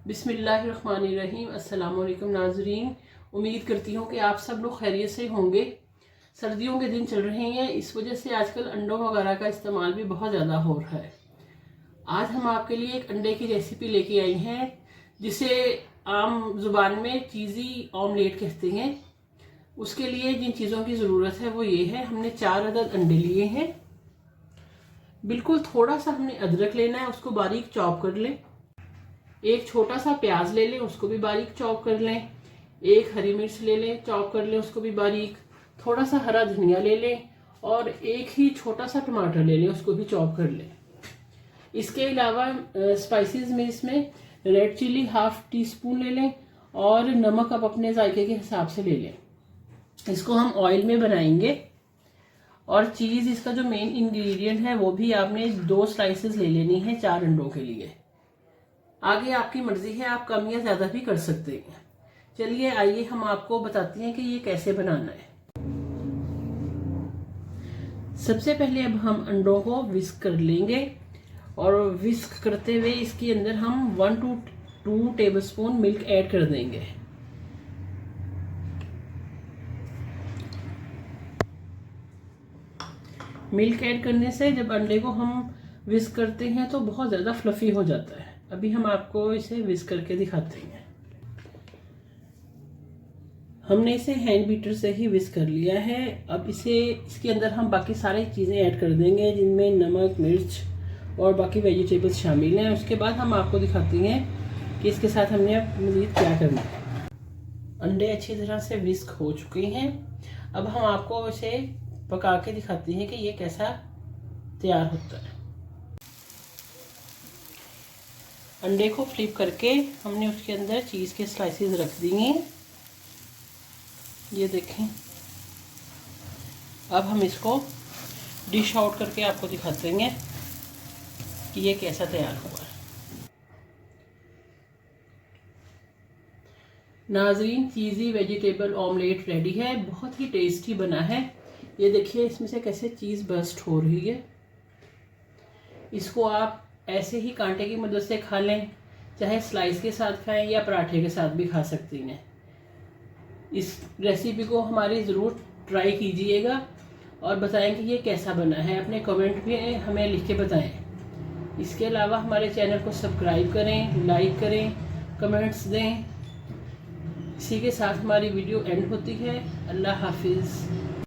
बिस्मिल्लाहिर्रहमानिर्रहीम। अस्सलाम वालेकुम नाज़रीन, उम्मीद करती हूँ कि आप सब लोग खैरियत से होंगे। सर्दियों के दिन चल रहे हैं, इस वजह से आजकल अंडों वगैरह का इस्तेमाल भी बहुत ज़्यादा हो रहा है। आज हम आपके लिए एक अंडे की रेसिपी लेके आई हैं जिसे आम ज़ुबान में चीज़ी ऑमलेट कहते हैं। उसके लिए जिन चीज़ों की ज़रूरत है वो ये है, हमने 4 अदद अंडे लिए हैं। बिल्कुल थोड़ा सा हमने अदरक लेना है, उसको बारीक चॉप कर लें। एक छोटा सा प्याज ले लें, उसको भी बारीक चॉप कर लें। एक हरी मिर्च ले लें, चॉप कर लें उसको भी बारीक। थोड़ा सा हरा धनिया ले लें और एक ही छोटा सा टमाटर ले लें, उसको भी चॉप कर लें। इसके अलावा स्पाइसेस में इसमें रेड चिली ½ टीस्पून ले लें और नमक आप अपने जायके के हिसाब से ले लें। इसको हम ऑयल में बनाएंगे। और चीज़ इसका जो मेन इंग्रेडिएंट है वो भी आपने 2 स्लाइसेस ले लेनी है 4 अंडों के लिए। आगे आपकी मर्जी है, आप कम या ज्यादा भी कर सकते हैं। चलिए आइए हम आपको बताते हैं कि ये कैसे बनाना है। सबसे पहले अब हम अंडों को विस्क कर लेंगे और विस्क करते हुए इसके अंदर हम 1 to 2 टेबलस्पून मिल्क ऐड कर देंगे। मिल्क ऐड करने से जब अंडे को हम विस्क करते हैं तो बहुत ज़्यादा फ्लफी हो जाता है। अभी हम आपको इसे विस्क करके दिखाते हैं। हमने इसे हैंड बीटर से ही विस्क कर लिया है। अब इसके अंदर हम बाकी सारी चीज़ें ऐड कर देंगे जिनमें नमक, मिर्च और बाकी वेजिटेबल्स शामिल हैं। उसके बाद हम आपको दिखाते हैं कि इसके साथ हमने अब मज़ीद क्या करना है। अंडे अच्छी तरह से विस्क हो चुके हैं। अब हम आपको इसे पका के दिखाते हैं कि ये कैसा तैयार होता है। अंडे को फ्लिप करके हमने उसके अंदर चीज़ के स्लाइसेस रख दिए। ये देखें। अब हम इसको डिश आउट करके आपको दिखाते हैं कि ये कैसा तैयार हुआ है। नाज़रीन, चीज़ी वेजिटेबल ऑमलेट रेडी है। बहुत ही टेस्टी बना है। ये देखिए इसमें से कैसे चीज़ बर्स्ट हो रही है। इसको आप ऐसे ही कांटे की मदद से खा लें, चाहे स्लाइस के साथ खाएं या पराठे के साथ भी खा सकती हैं। इस रेसिपी को हमारी ज़रूर ट्राई कीजिएगा और बताएं कि ये कैसा बना है। अपने कमेंट में हमें लिख के बताएं। इसके अलावा हमारे चैनल को सब्सक्राइब करें, लाइक करें, कमेंट्स दें। इसी के साथ हमारी वीडियो एंड होती है। अल्लाह हाफिज़।